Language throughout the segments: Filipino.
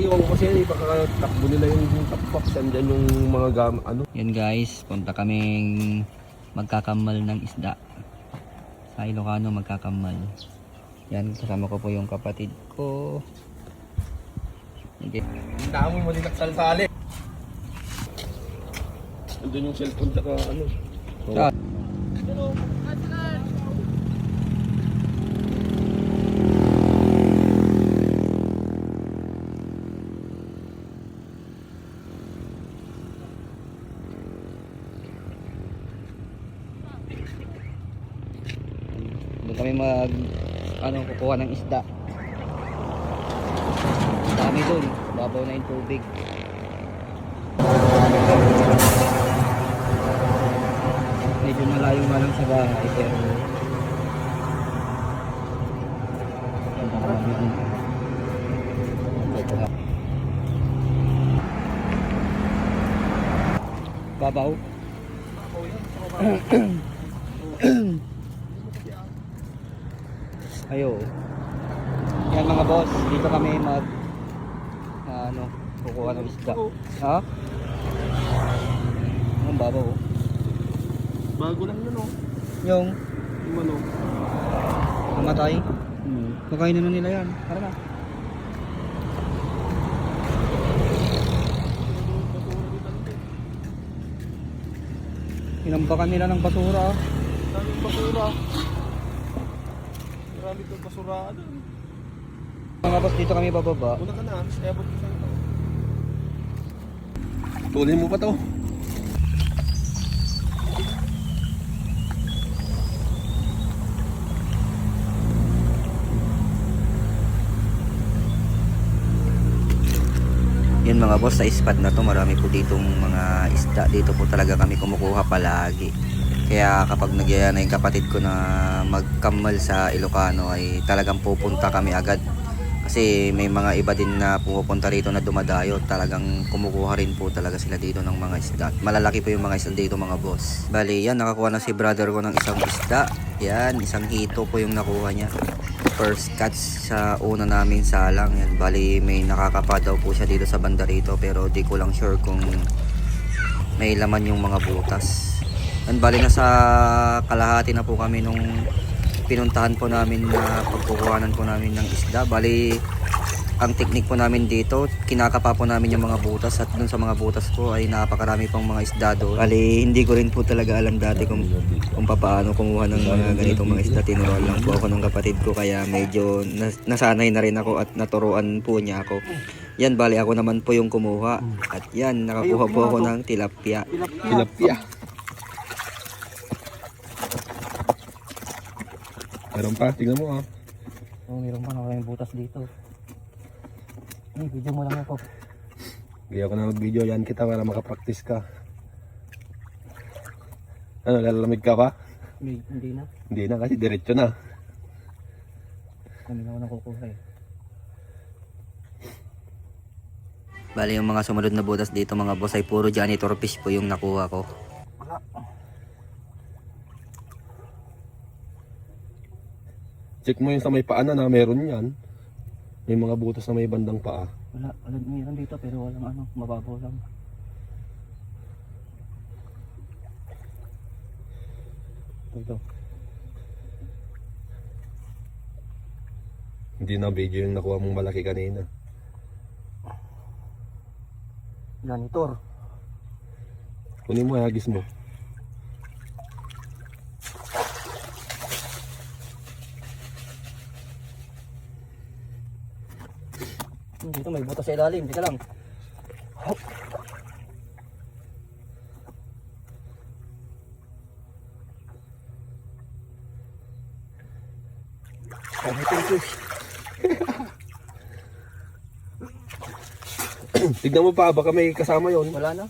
iwan ko kasi baka takbo nila yung takpak. Sandyan yung mga ano. Yan guys, punta kaming magkakamal ng isda. Sa Ilocano magkakamal. Yan, kasama ko po yung kapatid ko. Okay. Tama mo din nagsalsali. Andun yung cellphone tsaka ano. Saan? Doon kami kukuha ng isda. Dami doon, babaw na yung tubig. Medyo malayo nga lang sa bahay pero babaw. Ayo. Yan mga boss, dito kami kukuha ng isda. Ha? Ang babaw. Bago lang yun oh. Yung ano. namatay. Kakainin na nila yan. Tara na. Inambakan nila ng basura. Daming basura. Marami itong basuraan. Mga boss, dito kami bababa. Una ka na, abot ko sa'yo ito. Tuloy mo pa to. Yun mga boss, sa spot na to marami po ditong mga isda. Dito po talaga kami kumukuha palagi. Kaya kapag nagyaya na yung kapatid ko na magkamal sa Ilocano ay talagang pupunta kami agad. Kasi may mga iba din na pumupunta rito na dumadayo. Talagang kumukuha rin po talaga sila dito ng mga isda. Malalaki po yung mga isda dito mga boss. Bali yan, nakakuha na si brother ko ng isang isda. Yan, isang hito po yung nakuha niya. First catch sa una namin salang. Yan, bali may nakakapa daw po siya dito sa banda rito. Pero di ko lang sure kung may laman yung mga butas. Yan, bali na sa kalahati na po kami nung pinuntahan po namin na pagkukuhanan po namin ng isda. Bali, ang technique po namin dito, kinakapa po namin yung mga butas at dun sa mga butas po ay napakarami pang mga isda doon. Bali, hindi ko rin po talaga alam dati kung paano kumuha ng mga ganitong mga isda. Tinuruan lang po ako ng kapatid ko kaya medyo nasanay na rin ako at naturuan po niya ako. Yan, bali ako naman po yung kumuha. At yan, nakakuha po ako ng tilapia. Tilapia. Meron pa, tingnan mo ah. Oh, meron pa, nakalang butas dito. Video mo lang ako. Gaya ko na mag-video yan kita para makapractice ka. Ano, lalamig ka pa? Hindi na. Hindi na kasi diretso na. Kami na ako nakukuha eh. Bali yung mga sumunod na butas dito mga boss ay puro janitor fish po yung nakuha ko. Check mo yung sa may paa na meron yan. May mga butas na may bandang paa. Wala, meron dito pero walang mababaw lang. Ito. Hindi na video yung nakuha mong malaki kanina. Janitor. Kunin mo, hagis mo. Dito may butas sa ilalim, dito lang. Hop. Tignan mo pa, baka may kasama yon. Wala na.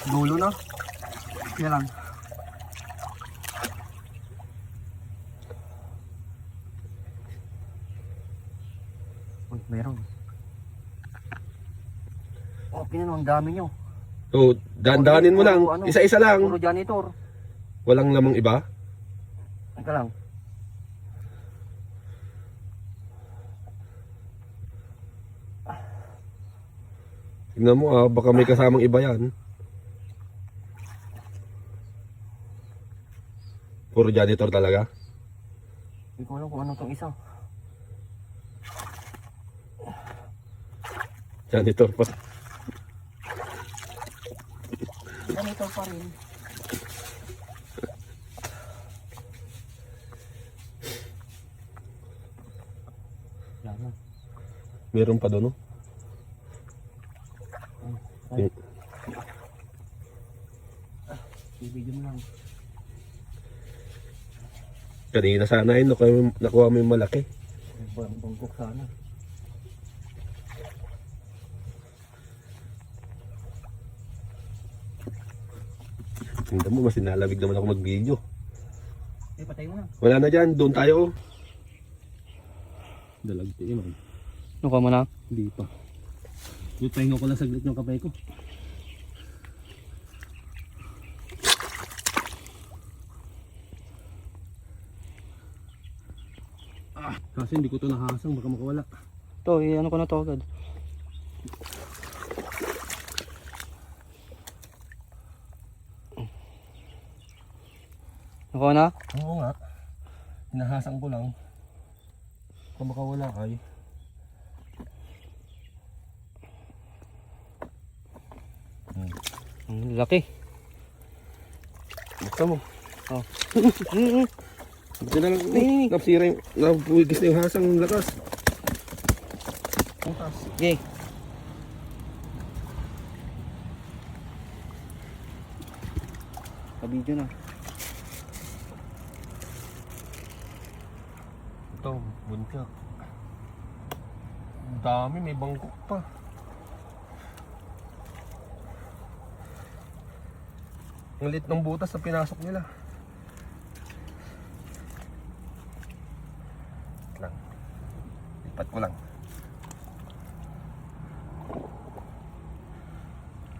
Dulo na. Yan lang. Uy, meron. Oh, pinano, ang dami nyo. So, dahan-dahanin mo lang. Isa-isa lang. Puro janitor. Walang lamang iba. Teka lang. Tingnan mo baka may kasamang iba yan. Puro janitor talaga. Hindi ko alam kung ano tong isa. Janitor pa. Janitor pa rin. Yan. Meron pa doon, no? Ay. Ibigyan mo lang. Kanina sana ay nakuha mo yung malaki. Bangkok sana. Tingnan mo, mas sinalabig naman ako mag-video. Patay mo na. Wala na dyan, doon tayo. Dalagti yun. Nakuha mo na? Hindi pa. Yung pahinga ko lang saglit yung kapay ko. Kasi hindi ko ito nahasang, baka makawala. Ito, ano ko na to agad. Nakuha na? Oo nga. Hinahasang ko lang. Baka makawala ay. Ang laki. Buksan mo. Oh. Buti na lang. Napsira yung, napuwigis na yung hasang ng lakas. Putas. Okay. Kabidyo na. Ito, buntiak. Ang dami, may bangkok pa. Ang lit ng butas na pinasok nila. Lang. Lipat ko lang.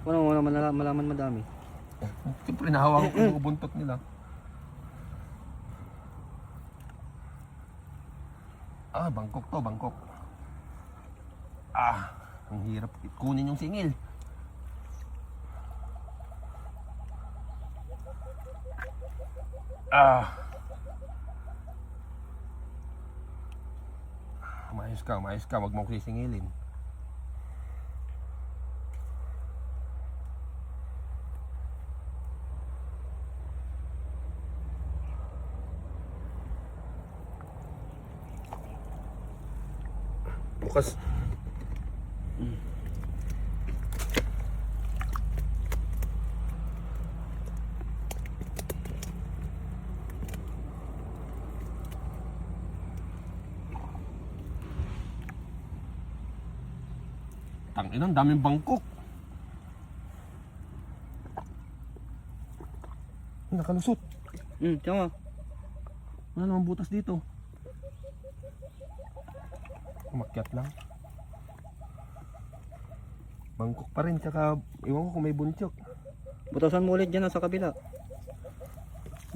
Ano mo naman malaman madami? Siyempre nahawakan ko yung buntot nila. Bangkok to, bangkok. Ang hirap kunin yung singil. Umayos ka, wag mo ko sisingilin. Bukas. Tangina, ang daming bangkok. Nakalusot. Tama. Wala namang butas dito. Umakyat lang. Bangkok pa rin, tsaka iwan ko kung may buntyok. Butasan mo ulit dyan sa kabila.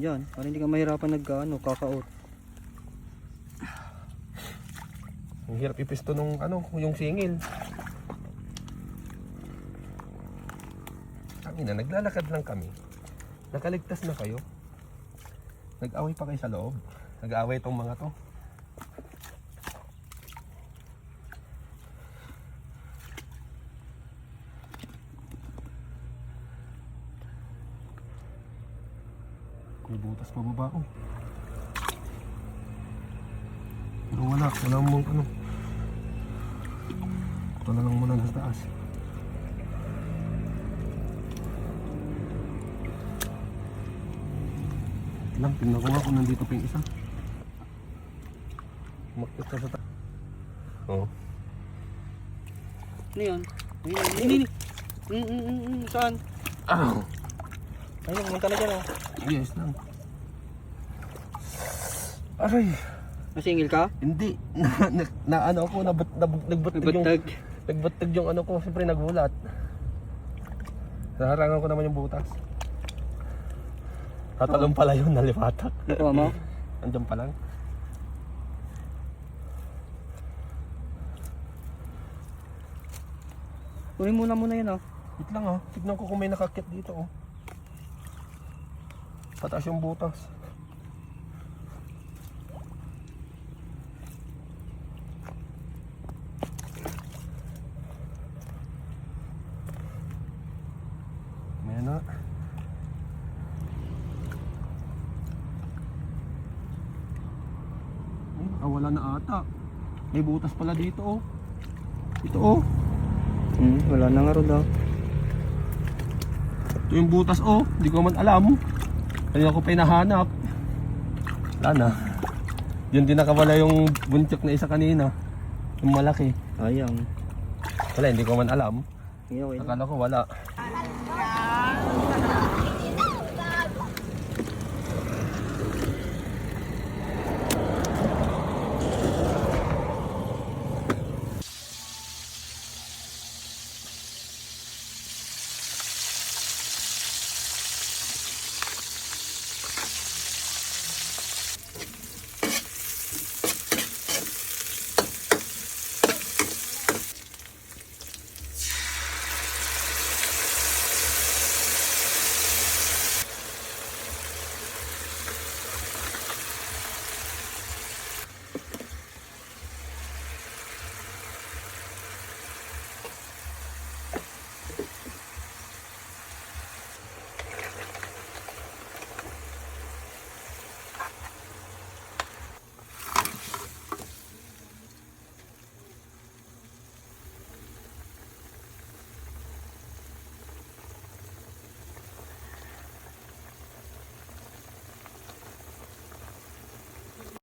Yan, para hindi ka mahirapan kakaot. Ang hirap ipisto nung yung singil. Tangina, naglalakad lang kami. Nakaligtas na kayo. Nag-away pa kayo sa loob. Nag-away itong mga to. May butas pa baba ko. Pero wala mong ito na lang muna sa taas. Lang, tingnan ko nga kung nandito pa yung isa. Umakyat ka sa taas. Oo. Ano yan? Ini. Saan? Ayun, munta na dyan Yes lang. Aray. Masingil ka? Hindi. Nagbatag yung ko. Siyempre nagulat. Naharangan ko naman yung butas. Tatalong pala yun, nalipatak. Nakuha mo? Andyan pa lang. Kunin muna yan, oh. Wait lang ah. Tignan ko kung may nakakit dito oh. Pataas yung butas. May na. Wala na ata. May butas pala dito oh. Ito oh. Wala na nga ron daw. Ito yung butas oh. Hindi ko man alam. Kanina ko pa hinahanap. Wala na. Yun din nakawala yung bunchok na isa kanina. Yung malaki. Ayang. Wala, hindi ko man alam. Okay. Akala ko wala.